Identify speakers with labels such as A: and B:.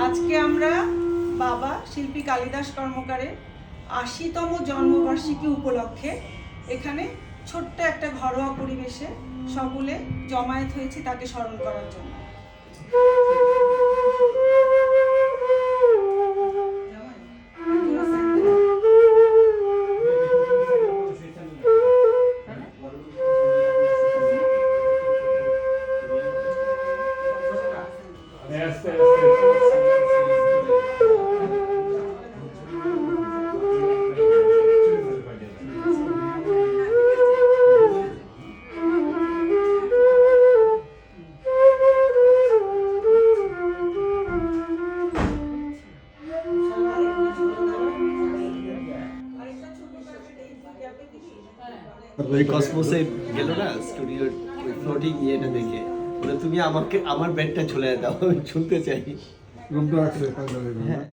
A: আজকে আমরা বাবা শিল্পী কালিদাস কর্মকারের ৮০তম জন্মবার্ষিকী উপলক্ষে এখানে ছোট্ট একটা ঘরোয়া পরিবেশে সকলে জমায়েত হয়েছি তাকে স্মরণ করার জন্য।
B: ওই কসমোসে গেল না স্টুডিওর ওই ফ্লোটিং ইয়েটা দেখে বলে তুমি আমাকে আমার ব্যাগটা চলে দাও, আমি শুনতে চাই।
C: রুমটা রাখলে